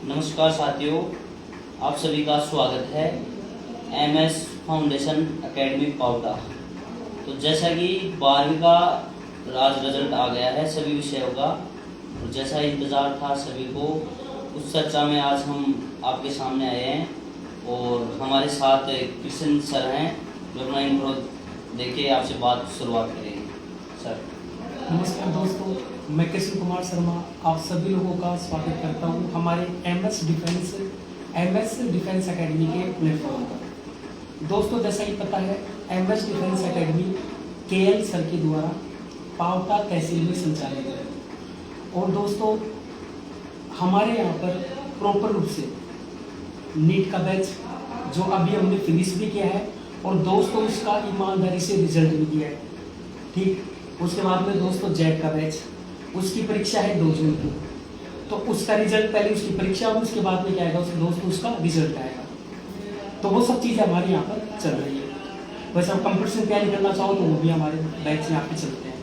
नमस्कार साथियों, आप सभी का स्वागत है एमएस फाउंडेशन एकेडमी पावटा। तो जैसा कि 12वीं का आज रिजल्ट आ गया है सभी विषयों का, और जैसा इंतज़ार था सभी को, उस चर्चा में आज हम आपके सामने आए हैं। और हमारे साथ कृष्ण सर हैं जो अपना इंट्रो देके आपसे बात शुरुआत करेंगे। सर नमस्कार दोस्तों, मैं कृष्ण कुमार शर्मा आप सभी लोगों का स्वागत करता हूं हमारे एमएस डिफेंस एकेडमी के प्लेटफॉर्म पर। दोस्तों जैसा कि पता है, MS defence academy KL sir के द्वारा पावटा तहसील में संचालित है। और दोस्तों हमारे यहाँ पर प्रॉपर रूप से नीट का बैच जो अभी हमने फिनिश भी किया है, और दोस्तों उसका ईमानदारी से रिजल्ट भी दिया है। ठीक, उसके बाद में दोस्तों जेट का बैच, उसकी परीक्षा है 2 जून को। तो उसका रिजल्ट पहले उसकी परीक्षा होगी, उसके बाद में क्या आएगा दोस्तों उसका रिजल्ट आएगा। तो वो सब चीज़ें हमारे यहाँ पर चल रही है। वैसे आप कंपटीशन तैयारी करना चाहो तो वो भी हमारे बैच में आपके चलते हैं।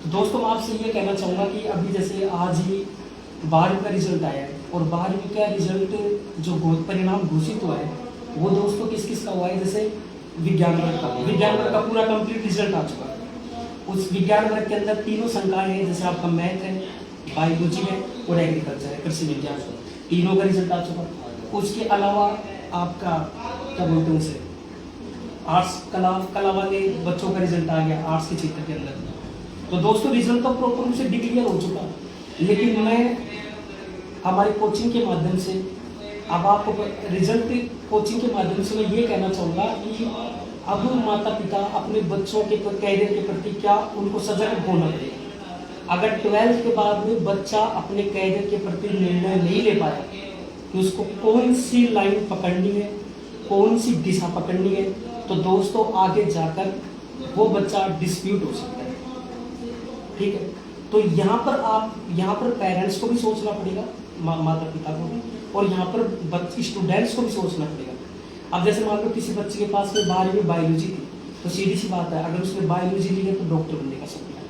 तो दोस्तों मैं आपसे ये कहना चाहूँगा कि अभी जैसे आज ही 12वीं का रिजल्ट आया है, और 12वीं का रिजल्ट जो परिणाम घोषित हुआ है वो दोस्तों किस किस का हुआ है। जैसे विज्ञान वर्ग का पूरा कंप्लीट रिजल्ट आ चुका है। उस विज्ञान वर्ग के अंदर तीनों संकाय हैं, जैसे आपका मैथ है, बायोलॉजी है और एग्रीकल्चर है, कृषि विज्ञान, तीनों का रिजल्ट आ चुका। उसके अलावा आपका क्या बोलते हैं उसे, आर्ट्स कला वाले बच्चों का रिजल्ट आ गया आर्ट्स के क्षेत्र के अंदर। तो दोस्तों रिजल्ट तो प्रॉपर रूप से डिक्लेयर हो चुका, लेकिन मैं हमारी कोचिंग के माध्यम से अब आपको रिजल्ट कोचिंग के माध्यम से मैं ये कहना चाहूँगा कि अब माता पिता अपने बच्चों के कैरियर के प्रति क्या उनको सजग होना पड़ेगा। अगर 12th के बाद में बच्चा अपने कैरियर के प्रति निर्णय नहीं ले पाया कि उसको कौन सी लाइन पकड़नी है, कौन सी दिशा पकड़नी है, तो दोस्तों आगे जाकर वो बच्चा डिस्प्यूट हो सकता है। ठीक है, तो यहाँ पर पेरेंट्स को भी सोचना पड़ेगा, माता पिता को भी, और यहाँ पर स्टूडेंट्स को भी सोचना पड़ेगा। अब जैसे मान लो किसी बच्चे के पास में 12वीं में बायोलॉजी थी, तो सीधी सी बात है अगर उसने बायोलॉजी ली है तो डॉक्टर बनने का सपना है।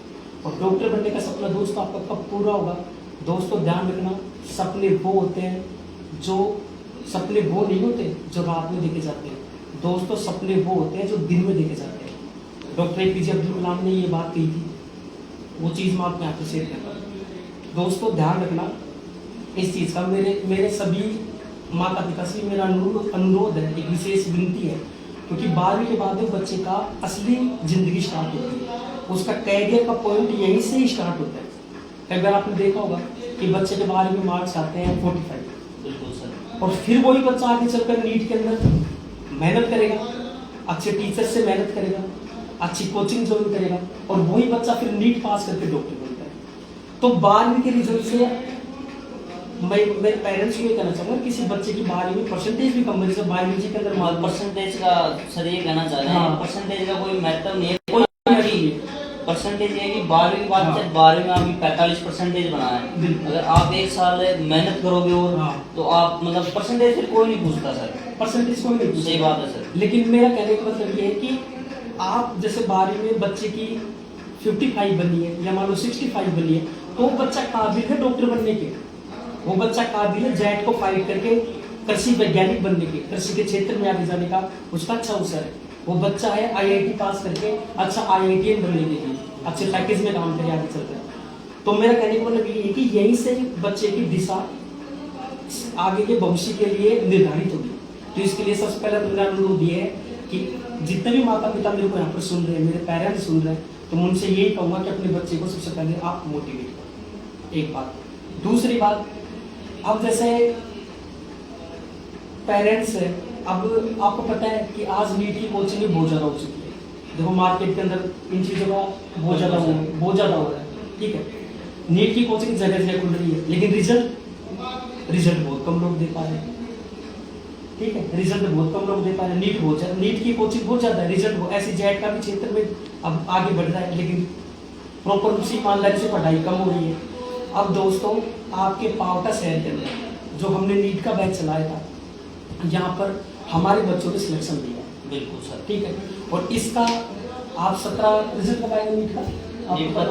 और डॉक्टर बनने का सपना दोस्तों आपका कब पूरा होगा? दोस्तों ध्यान रखना, सपने वो होते हैं जो सपने वो नहीं होते जो रात में देखे जाते हैं। दोस्तों सपने वो होते हैं जो दिन में देखे जाते हैं। डॉक्टर APJ अब्दुल कलाम ने ये बात कही थी, वो चीज़ मैं आपको यहाँ पर शेयर कर रहा हूँ। दोस्तों ध्यान रखना इस चीज़ का। मेरे सभी माता पिता से मेरा अनुरोध है, एक विशेष विनती है, क्योंकि 12वीं के बाद में बच्चे का असली जिंदगी स्टार्ट होती है। उसका कैरियर का पॉइंट यहीं से ही स्टार्ट होता है। कई बार आपने देखा होगा कि बच्चे के 12वीं में मार्क्स आते हैं 45। बिल्कुल सर। और फिर वही बच्चा आगे चलकर नीट के अंदर मेहनत करेगा, अच्छे टीचर से मेहनत करेगा, अच्छी कोचिंग ज्वाइन करेगा, और वही बच्चा फिर नीट पास करके डॉक्टर बनता है। तो 12वीं के रिजल्ट से मैं मेरे पेरेंट्स को ये कहना चाहूँगा, किसी बच्चे की 12वीं में परसेंटेज भी कम है, जैसे बायोलॉजी के अंदर परसेंटेज का सर ये कहना चाह रहे हैं, परसेंटेज का कोई महत्व नहीं है। परसेंटेज ये है कि 12वीं के बाद 12वीं में आपकी 45% बना है। अगर आप एक साल मेहनत करोगे और तो आप मतलब परसेंटेज फिर कोई नहीं पूछता सर, परसेंटेज कोई नहीं पूछता। सही बात है सर। लेकिन मेरा कहने का मतलब ये है कि आप जैसे 12वीं में बच्चे की 55 बनी है या मान लो 65 बनी है, तो बच्चा काबिल है डॉक्टर बनने के, वो बच्चा काबिल है जेट को फाइट करके कृषि वैज्ञानिक बनने के, कृषि के क्षेत्र में आगे जाने का उसका अच्छा अवसर है। वो बच्चा है IIT पास करके अच्छा IITian बनने के लिए अच्छे पैकेज में काम करे आगे चलते हैं। तो मेरा कहने का मतलब ये है कि यहीं से बच्चे की दिशा आगे के भविष्य के लिए निर्धारित होगी। तो इसके लिए सबसे पहले मेरा अनुरोध ये है कि जितने भी माता पिता मेरे को यहाँ पर सुन रहे हैं, मेरे पेरेंट्स सुन रहे हैं, तो मैं उनसे यही कहूँगा कि अपने बच्चे को सबसे पहले आप मोटिवेट करो, एक बात। दूसरी बात, अब जैसे पेरेंट्स है, अब आपको पता है कि आज नीट की कोचिंग बहुत ज़्यादा हो चुकी है। देखो मार्केट के अंदर इन चीज़ों का बहुत ज़्यादा हो रहा है। ठीक है, नीट की कोचिंग जगह जगह खुल रही है, लेकिन रिजल्ट बहुत कम लोग दे पा रहे हैं। ठीक है, रिजल्ट बहुत कम लोग दे पा रहे हैं। नीट की कोचिंग बहुत ज़्यादा है, रिजल्ट ऐसी जेट का भी क्षेत्र में अब आगे बढ़ रहा है, लेकिन प्रॉपर रूप से ईमानदारी से पढ़ाई कम हो रही है। अब दोस्तों आपके पावटा शहर के अंदर जो हमने नीट का बैच चलाया था, यहाँ पर हमारे बच्चों ने सिलेक्शन दिया। बिल्कुल सर। ठीक है, और इसका आप 17 रिजल्ट कब आएगा नीट का?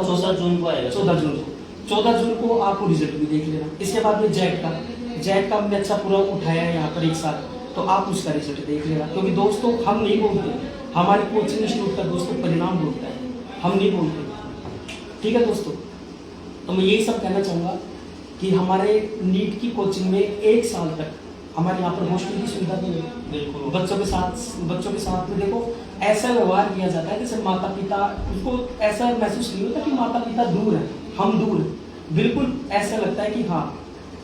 14 जून को आएगा। 14 जून को 14 जून को आपको रिजल्ट भी देख लेना। इसके बाद में जेट का हमने अच्छा पूरा उठाया है यहाँ पर एक साथ, तो आप उसका रिजल्ट देख लेना। क्योंकि दोस्तों हम नहीं बोलते, हमारे कोचिंग इंस्टीट्यूट का दोस्तों परिणाम बोलता है, हम नहीं बोलते। ठीक है दोस्तों, तो मैं यही सब कहना चाहूँगा कि हमारे नीट की कोचिंग में 1 साल तक हमारे यहाँ पर हॉस्टल की सुविधा भी है। बिल्कुल। बच्चों के साथ में देखो ऐसा व्यवहार किया जाता है जैसे माता पिता, उसको ऐसा महसूस नहीं होता कि माता पिता दूर है, हम दूर हैं। बिल्कुल ऐसा लगता है कि हाँ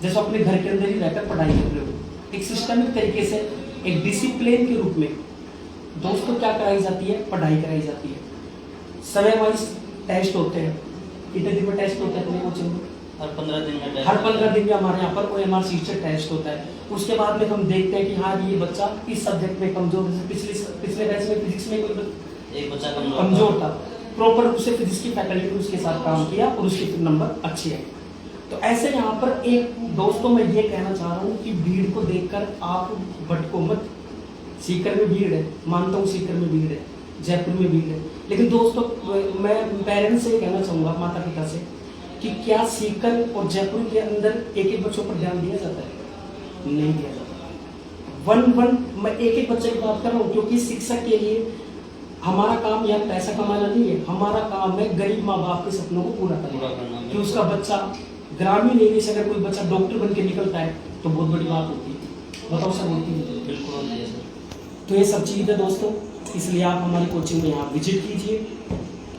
जैसे अपने घर के अंदर ही रहकर पढ़ाई कर रहे हो। एक सिस्टमिक तरीके से, एक डिसिप्लिन के रूप में दोस्तों क्या कराई जाती है, पढ़ाई कराई जाती है। समय वाइज टेस्ट होते हैं, कितने दिन में टेस्ट होते हैं अपने कोचिंग में? हर 15 दिन में हर 15 दिन में हमारे यहाँ पर OMR शीट से टेस्ट होता है। उसके बाद में हम देखते हैं कि हाँ ये बच्चा इस सब्जेक्ट में कमजोर, पिछले बैच में फिजिक्स में कोई एक बच्चा कमजोर था, प्रॉपर रूप से फिजिक्स की फैकल्टी ने उसके साथ काम किया और उसके नंबर अच्छे आए। तो ऐसे यहाँ पर एक दोस्तों मैं ये कहना चाह रहा हूँ कि भीड़ को देखकर आप भटको मत। सीकर में भीड़ है, मानता हूँ सीकर में भीड़ है, जयपुर में भीड़ है, लेकिन दोस्तों मैं पेरेंट्स से ये कहना चाहूँगा, माता पिता से, कि क्या सीकर और जयपुर के अंदर एक बच्चों पर ध्यान दिया जाता है? नहीं दिया जाता। मैं एक बच्चे की बात कर रहा हूँ, क्योंकि शिक्षक के लिए हमारा काम या पैसा कमाना नहीं है, हमारा काम है गरीब माँ बाप के सपनों को पूरा करना। कि उसका बच्चा ग्रामीण एरिया से अगर कोई बच्चा डॉक्टर बन के निकलता है तो बहुत बड़ी बात होती है। बताओ सर, होती है? बिल्कुल होती है सर। तो ये सब चीज़ है दोस्तों, इसलिए आप हमारी कोचिंग में यहाँ विजिट कीजिए।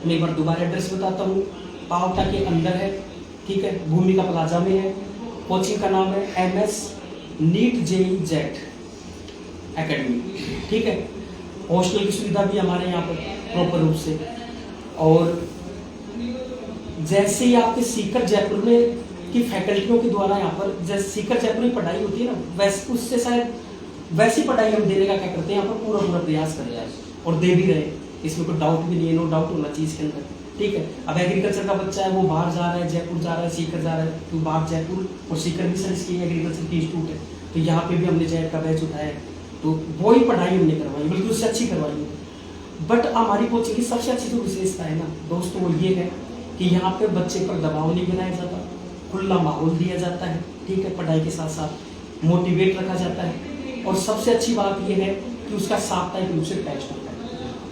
मैं एक बार दोबारा एड्रेस बताता हूँ, पावटा के अंदर है, ठीक है, भूमिका प्लाजा में है। कोचिंग का नाम है MS NEET JEE jet academy, ठीक है। हॉस्टल की सुविधा भी हमारे यहाँ पर प्रॉपर रूप से, और जैसे ही आपके सीकर जयपुर में की फैकल्टियों के द्वारा यहाँ पर जैसे सीकर जयपुर में पढ़ाई होती है ना, वैसे उससे शायद वैसी पढ़ाई हम देने का क्या करते हैं यहाँ पर पूरा प्रयास कर रहे हैं और दे भी रहे हैं। इसमें कोई डाउट भी नहीं है, नो डाउट होना चाहिए इसके अंदर, ठीक है। अब एग्रीकल्चर का बच्चा है, वो बाहर जा रहा है, जयपुर जा रहा है, सीकर जा रहा है, तो बाहर जयपुर और सीकर भी सर इसकी एग्रीकल्चर की इंस्टीट्यूट है, तो यहाँ पे भी हमने जेट का बैच उठाया है, तो वही पढ़ाई हमने करवाई, बल्कि उससे अच्छी करवाई है। बट हमारी कोचिंग की सबसे अच्छी जो विशेषता है ना दोस्तों, वो ये है कि यहाँ पे बच्चे पर दबाव नहीं बनाया जाता, खुला माहौल दिया जाता है, ठीक है। पढ़ाई के साथ साथ मोटिवेट रखा जाता है, और सबसे अच्छी बात यह है कि उसका साप्ताहिक रूप से टेस्ट होता है,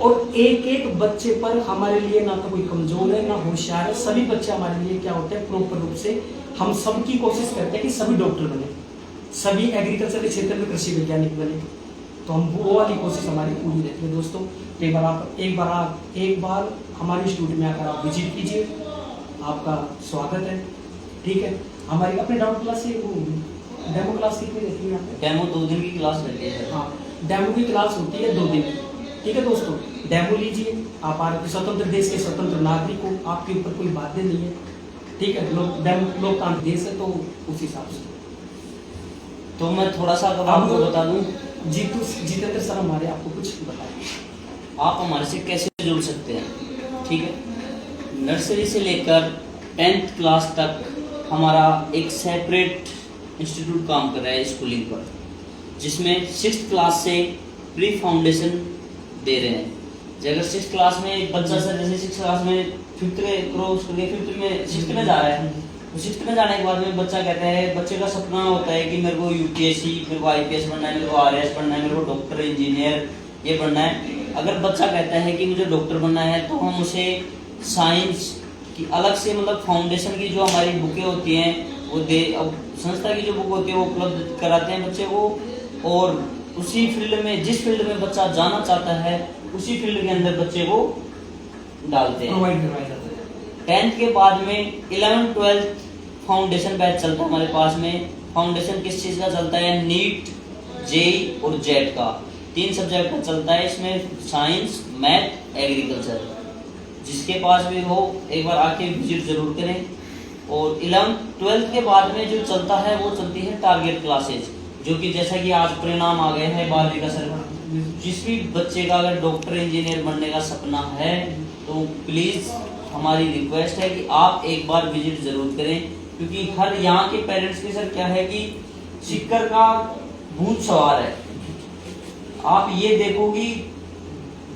और एक एक बच्चे पर हमारे लिए ना तो कोई कमजोर है ना होशियार है, सभी बच्चे हमारे लिए क्या होते हैं, प्रॉपर रूप से हम सबकी कोशिश करते हैं कि सभी डॉक्टर बने, सभी एग्रीकल्चर के क्षेत्र में कृषि वैज्ञानिक बने। तो हम वो वाली कोशिश हमारी पूरी रहती है दोस्तों। एक बार हमारे इंस्टीट्यूट में आकर आप विजिट कीजिए, आपका स्वागत है, ठीक है। हमारी अपने डाउट क्लास से वो डेमो क्लास कितनी रहती है यहाँ पे? डेमो 2 दिन की क्लास रहती है। हाँ, डेमो की क्लास होती है 2 दिन की, ठीक है दोस्तों। डेमो लीजिए, आप भारत स्वतंत्र देश के स्वतंत्र नागरिक हो, आपके ऊपर कोई बाध्य नहीं है, ठीक है। लोकतांत्रिक देश है, तो उस हिसाब से। तो मैं थोड़ा सा अगर आपको बता दूं, जितेंद्र सर हमारे आपको कुछ बताएं, आप हमारे से कैसे जुड़ सकते हैं, ठीक है। नर्सरी से लेकर 10th क्लास तक हमारा एक सेपरेट इंस्टीट्यूट काम कर रहा है स्कूलिंग पर, जिसमें 6th क्लास से प्री फाउंडेशन दे रहे हैं। अगर 6th क्लास में एक बच्चा सर जैसे 6th क्लास में 5th क्रॉस करके 5th में 6th में जा रहा है, तो 6th में जाने के बाद में बच्चा कहता है, बच्चे का सपना होता है कि मेरे को UPSC, मेरे को IPS बनना है, मेरे को RS बनना है, मेरे को डॉक्टर इंजीनियर ये बनना है। अगर बच्चा कहता है कि मुझे डॉक्टर बनना है, तो हम उसे साइंस की अलग से मतलब फाउंडेशन की जो हमारी बुकें होती हैं वो संस्था की जो बुक होती है वो उपलब्ध कराते हैं बच्चे को, और उसी फील्ड में जिस फील्ड में बच्चा जाना चाहता है उसी फील्ड के अंदर बच्चे को डालते हैं, प्रोवाइड करवाया जाता है। 10th के बाद में 11th 12th फाउंडेशन बैच चलता है हमारे पास में। फाउंडेशन किस चीज़ का चलता है? नीट, JEE और जेट का 3 सब्जेक्ट का चलता है। इसमें साइंस, मैथ, एग्रीकल्चर। जिसके पास भी हो एक बार आके विजिट जरूर करें। और 11th 12th के बाद में जो चलता है वो चलती है टारगेट क्लासेज, जो कि जैसा कि आज परिणाम आ गए हैं 12वीं का सर, जिस भी बच्चे का अगर डॉक्टर इंजीनियर बनने का सपना है तो प्लीज़ हमारी रिक्वेस्ट है कि आप एक बार विजिट जरूर करें, क्योंकि हर यहाँ के पेरेंट्स की सर क्या है कि सीकर का भूत सवार है। आप ये देखो कि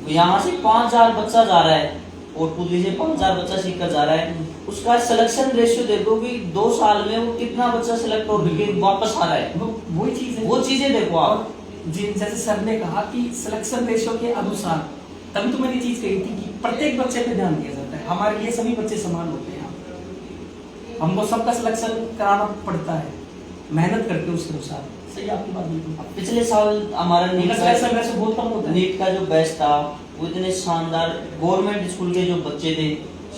यहाँ से 5000 बच्चा जा रहा है और पुतली से 5000 बच्चा सीकर जा रहा है, उसका सिलेक्शन रेशियो देखो कि 2 साल में वो कितना बच्चा सिलेक्ट होकर वापस आ रहा है, वही चीज है, वो चीजें देखो आप। जैसे सर ने कहा कि सिलेक्शन रेशियो के अनुसार, तभी तो मैंने चीज कही थी कि प्रत्येक बच्चे पे ध्यान दिया जाता है। हमारे लिए सभी बच्चे समान होते हैं, हमको सबका सिलेक्शन कराना पड़ता है, मेहनत करके उसके अनुसार। सही आपकी बात बिल्कुल। पिछले साल हमारा नीट सिलेक्शन रेशियो बहुत कम होता है। नीट का जो बैच था वो इतने शानदार, गवर्नमेंट स्कूल के जो बच्चे थे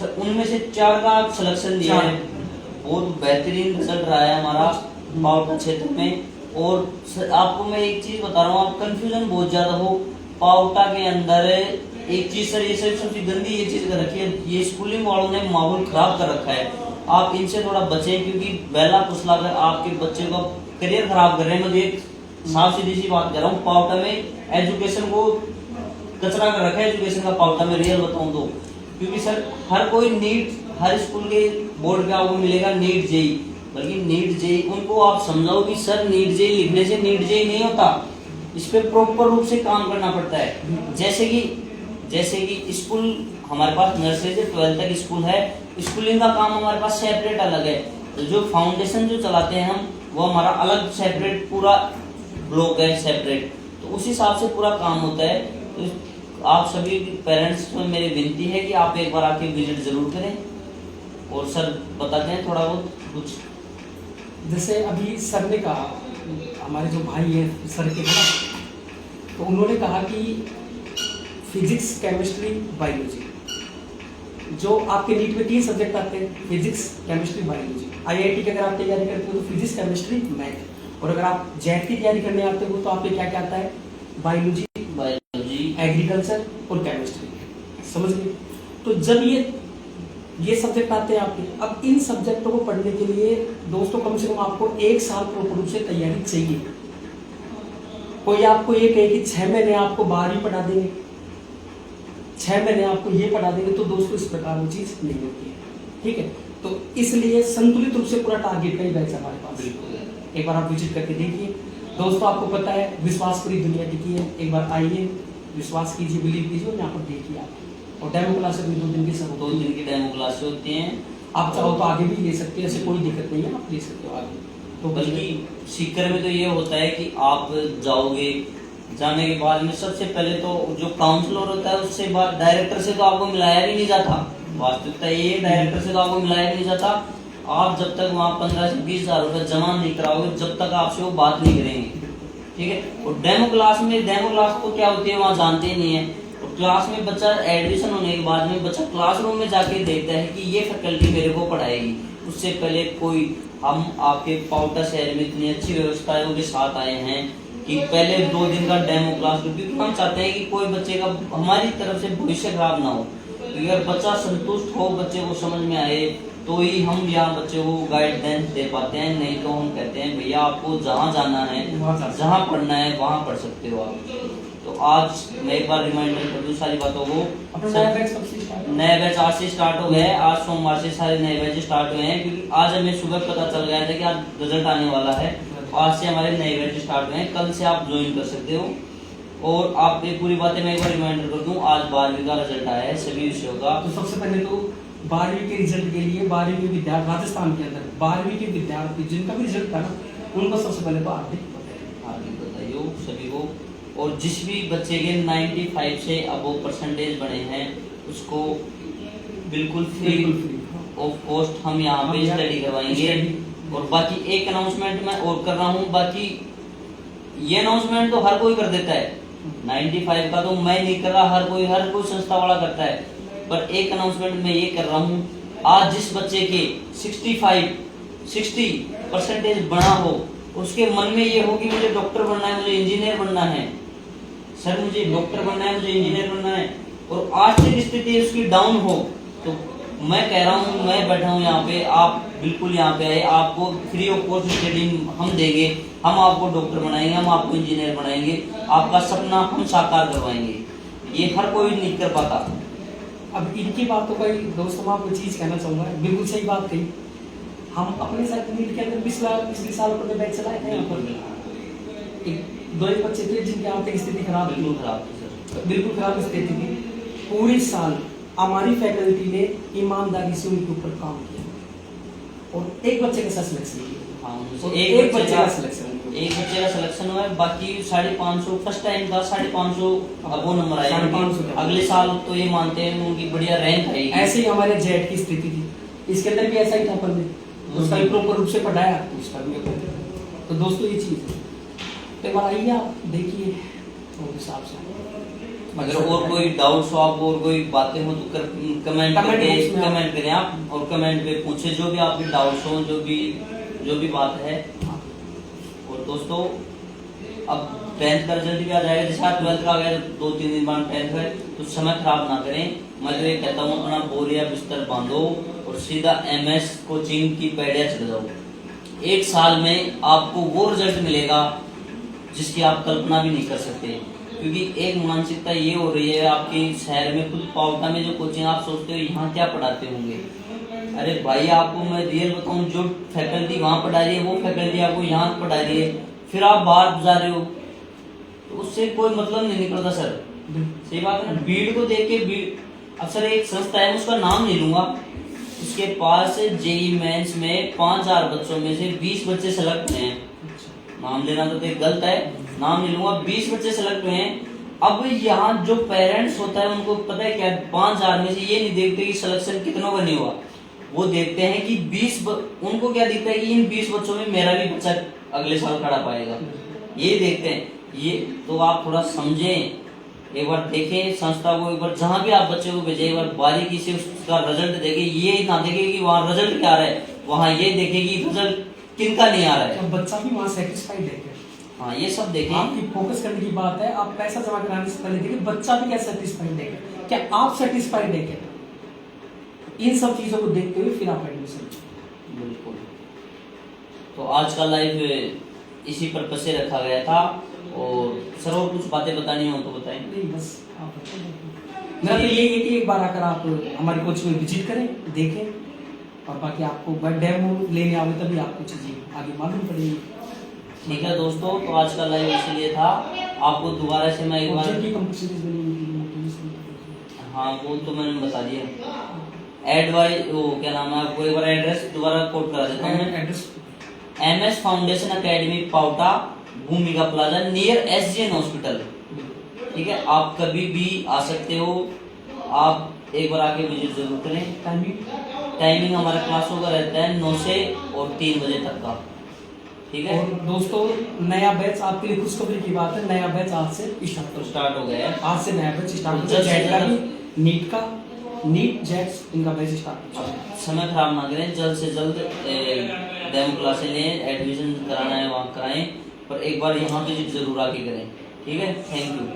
उनमें से 4 का सिलेक्शन दिया है, बहुत बेहतरीन रिजल्ट रहा है हमारा पावटा क्षेत्र में। और आपको मैं एक चीज बता रहा हूँ, आप कंफ्यूजन बहुत ज्यादा हो। पावटा के अंदर एक चीज सर, ये सबसे गंदी ये चीज कर रखी है, ये स्कूलिंग वालों ने माहौल खराब कर रखा है। आप इनसे थोड़ा बचें, क्योंकि बेला फुसलाकर आपके बच्चे का करियर खराब कर रहे हैं। मुझे एक साफ सीधी सी बात कर रहा हूँ, पावटा में एजुकेशन को कचरा कर रखा है, एजुकेशन का पावटा में रियल बताऊं तो। क्योंकि सर हर कोई नीट, हर स्कूल के बोर्ड पे आपको मिलेगा नीट जेई, बल्कि नीट जेई उनको आप समझाओ कि सर नीट जेई लिखने से नीट जेई नहीं होता, इस पे प्रॉपर रूप से काम करना पड़ता है। जैसे कि स्कूल हमारे पास नर्सरी से 12th तक स्कूल है, स्कूलिंग का काम हमारे पास सेपरेट अलग है। तो जो फाउंडेशन जो चलाते हैं हम, वो हमारा अलग सेपरेट पूरा ब्लॉक है सेपरेट, तो उस हिसाब से पूरा काम होता है। तो आप सभी पेरेंट्स को मेरी विनती है कि आप एक बार आके विजिट जरूर करें, और सर बताते हैं थोड़ा बहुत कुछ। जैसे अभी सर ने कहा, हमारे जो भाई हैं सर के ना, तो उन्होंने कहा कि फिजिक्स, केमिस्ट्री, बायोलॉजी, जो आपके नीट में 3 सब्जेक्ट आते हैं, फिजिक्स, केमिस्ट्री, बायोलॉजी। IIT की अगर आप तैयारी करते हो तो फिजिक्स, केमिस्ट्री, मैथ। और अगर आप जेट की तैयारी करने आते हो तो आपके क्या क्या आता है, बायोलॉजी, एग्रीकल्चर और केमिस्ट्री। समझ गए? तो जब ये सब्जेक्ट आते हैं आपके, अब इन सब्जेक्टों को पढ़ने के लिए दोस्तों कम से कम आपको 1 साल प्रॉपर रूप से तैयारी चाहिए। कोई आपको ये कहे कि 6 महीने आपको 12वीं पढ़ा देंगे, 6 महीने आपको ये पढ़ा देंगे, तो दोस्तों इस प्रकार वो चीज नहीं होती है। ठीक है, तो इसलिए संतुलित रूप से पूरा टारगेट का ही बैच हमारे पास। एक बार आप विजिट करके देखिए दोस्तों, आपको पता है विश्वास पूरी दुनिया टिकी है। एक बार आइए, विश्वास कीजिए, बिलीव कीजिए, और यहाँ पर देखिए आप। और डेमो क्लासेस भी 2 दिन की सब 2 दिन की डेमो क्लासेस होती हैं। आप चाहो तो आगे भी ले सकते हैं, ऐसे कोई दिक्कत नहीं है, आप ले सकते हो आगे। तो बल्कि सीकर में तो ये होता है कि आप जाओगे, जाने के बाद में सबसे पहले तो जो काउंसलर होता है उससे बात, डायरेक्टर से तो आपको मिलाया भी नहीं जाता। वास्तविकता ये, डायरेक्टर से तो आपको मिलाया भी नहीं जाता। आप जब तक वहाँ 15 से 20 हजार रुपये जमा नहीं कराओगे, जब तक आपसे वो बात नहीं करेंगे। ठीक है, और डेमो क्लास तो क्या होती है वहाँ जानते ही नहीं है। और क्लास में बच्चा एडमिशन होने के बाद में बच्चा क्लासरूम में जाके देखता है कि ये फैकल्टी मेरे को पढ़ाएगी। उससे पहले कोई, हम आपके पावटा शहर में इतनी अच्छी व्यवस्थाओं के साथ आए हैं कि पहले 2 दिन का डेमो क्लास, क्योंकि हम चाहते हैं कि कोई बच्चे का हमारी तरफ से भविष्य खराब ना हो। अगर बच्चा संतुष्ट हो, बच्चे को समझ में आए, तो ही हम यहाँ बच्चे को गाइडेंस दे पाते हैं। नहीं तो हम कहते हैं भैया आपको जहाँ जाना है, जहाँ पढ़ना है वहाँ पढ़ सकते हो आप। तो आज मैं एक बार रिमाइंडर कर दूं सारी बातों को। नया बैच आज से स्टार्ट हो गया है, आज सोमवार से सारे नए बैच स्टार्ट हुए हैं, क्योंकि आज हमें सुबह पता चल गया था कि आज रिजल्ट आने वाला है। आज से हमारे नए बैच स्टार्ट हुए हैं, कल से आप ज्वाइन कर सकते हो। और आप ये पूरी बातें मैं एक बार रिमाइंडर कर दूं, आज 12वीं का रिजल्ट आया है सभी विषयों का। तो सबसे पहले तो 12वीं के रिजल्ट के लिए 12वीं के विद्यार्थी राजस्थान के अंदर 12वीं के विद्यार्थी जिनका भी रिजल्ट था ना, उनको सबसे पहले तो हार्दिक बताइए सभी को। और जिस भी बच्चे के 95 से अबव परसेंटेज बने हैं उसको बिल्कुल फ्री ऑफ कॉस्ट हम यहाँ पे स्टडी करवाएंगे। और बाकी एक अनाउंसमेंट मैं और कर रहा हूँ, बाकी ये अनाउंसमेंट तो हर कोई कर देता है, 95 का तो मैं नहीं कर रहा, हर कोई संस्था वाला करता है। पर एक अनाउंसमेंट मैं ये कर रहा हूँ, आज जिस बच्चे के 60 परसेंटेज बना हो, उसके मन में ये हो कि मुझे डॉक्टर बनना है, मुझे इंजीनियर बनना है, सर मुझे डॉक्टर बनना है, मुझे इंजीनियर बनना है, और आर्थिक स्थिति उसकी डाउन हो, तो मैं कह रहा हूँ, मैं बैठा हूँ यहाँ पे, आप बिल्कुल यहाँ पे आए, आपको फ्री ऑफ कॉस्ट स्टडी हम देंगे, हम आपको डॉक्टर बनाएंगे, हम आपको इंजीनियर बनाएंगे, आपका सपना हम साकार करवाएंगे। ये हर कोई नहीं कर पाता। अब इनकी बातों का दोस्तों मैं आपको चीज कहना चाहूंगा, बिल्कुल सही बात कही। हम अपने साथ नीट के अंदर पिछले साल अपने बैच चलाए थे, यहाँ पर 2 बच्चे थे जिनकी आर्थिक स्थिति खराब थी, बिल्कुल खराब स्थिति थी। पूरे साल हमारी फैकल्टी ने ईमानदारी से उनके ऊपर काम किया और एक बच्चे के साथ सिलेक्शन किया। हाँ, और एक बच्चे का सिलेक्शन एक बच्चे का सिलेक्शन हुआ है, बाकी 550 फर्स्ट टाइम था, 550 अब वो नंबर आया 550 अगले साल, तो ये मानते हैं उनकी बढ़िया रैंक आएगी। ऐसे ही हमारे जेट की स्थिति थी, इसके अंदर भी ऐसा ही था, अपन ने उसका भी प्रॉपर रूप से पढ़ाया, उसका भी अपन। तो दोस्तों ये चीज है, तो एक बार आइए आप देखिए तो हिसाब से। अगर और कोई डाउट्स हो आप और कोई बातें हो तो कमेंट करें आप, और कमेंट पे पूछे जो भी आपके डाउट्स हो, जो भी बात है। और दोस्तों अब 10th का रिजल्ट भी आ जाएगा, जैसे आप 12th का आ गया 2-3 दिन बाद 10th है, तो समय खराब ना करें। मैं तो ये कहता हूँ अपना बोरिया बिस्तर बांधो और सीधा MS कोचिंग की पैड़िया चढ़ जाओ। 1 साल में आपको वो रिजल्ट मिलेगा जिसकी आप कल्पना भी नहीं कर सकते, क्योंकि एक मानसिकता ये हो रही है आपके शहर में, खुद पावटा में जो कोचिंग आप सोचते हो यहाँ क्या पढ़ाते होंगे। अरे भाई आपको मैं रियल बताऊं, जो फैकल्टी वहाँ पढ़ा रही है वो फैकल्टी आपको यहाँ पढ़ा रही है, फिर आप बाहर जा रहे हो, तो उससे कोई मतलब नहीं निकलता सर। सही बात है ना। भीड़ को देख के अक्सर एक संस्था है, उसका नाम नहीं लूंगा, उसके पास JEE मेंस में 5000 बच्चों में से 20 बच्चे सेलेक्ट हुए हैं। नाम लेना तो गलत है, नाम नहीं लूंगा, 20 बच्चे सेलेक्ट हुए हैं। अब यहाँ जो पेरेंट्स होता है उनको पता है क्या, 5000 में से ये नहीं देखते कि सिलेक्शन कितनों का नहीं हुआ, वो देखते हैं कि 20 उनको क्या दिखता है कि इन 20 बच्चों में मेरा भी बच्चा अगले साल खड़ा पाएगा, ये देखते हैं। ये तो आप थोड़ा समझें, एक बार देखें संस्था को, एक बार जहाँ भी आप बच्चे को भेजें एक बार बारीकी से उसका रिजल्ट देखें। ये ना देखें कि वहाँ रिजल्ट क्या आ रहा है, वहाँ ये देखें कि रिजल्ट किनका नहीं आ रहा है, तो बच्चा भी वहाँ सेटिस्फाइड है। हाँ ये सब देखें। आपकी फोकस करने की बात है, आप पैसा जमा कराने से पहले देखिए बच्चा भी क्या सेटिस्फाइड है, क्या आप सेटिस्फाइड है क्या, इन सब चीजों को देखते हुए फिर आप एडमिशन। बिल्कुल। तो आज का लाइव इसी पर्पज से रखा गया था, और सर और कुछ बातें बतानी हो तो बताएं। नहीं बस आप मेरा तो ये है कि एक बार आकर आप हमारी कोचिंग में विजिट करें, देखें, और बाकी आपको डेमो लेने आवे तभी आपको चीजें आगे मालूम पड़ेगी। ठीक है दोस्तों, तो आज का लाइव इसलिए था, आपको दोबारा से मैं एक बार, हाँ वो तो मैंने बता दिया। एडवाइस वो क्या नाम है, आपको एक बार एड्रेस दोबारा कोट करा देता हूँ। Address MS foundation academy Paota, Bhumika plaza near SGN hospital. ठीक है, आप कभी भी आ सकते हो, आप एक बार आके विजिट जरूर करें। टाइमिंग हमारा क्लासों का रहता है 9 से और 3 बजे तक का। ठीक है, और दोस्तों नया बैच आपके लिए खुशखबरी की बात है, नया बैच आज से स्टार्ट हो गया है। आज से नया बैच स्टार्ट हो जल्द से गया, जल्द नीट का नीट जेट्स इनका बैच स्टार्ट हो गया। समय खराब ना करें, जल्द से जल्द डेमो क्लासें लें, एडमिशन कराना है वहाँ कराएं, पर एक बार यहाँ विजिट जरूर आके करें। ठीक है, थैंक यू।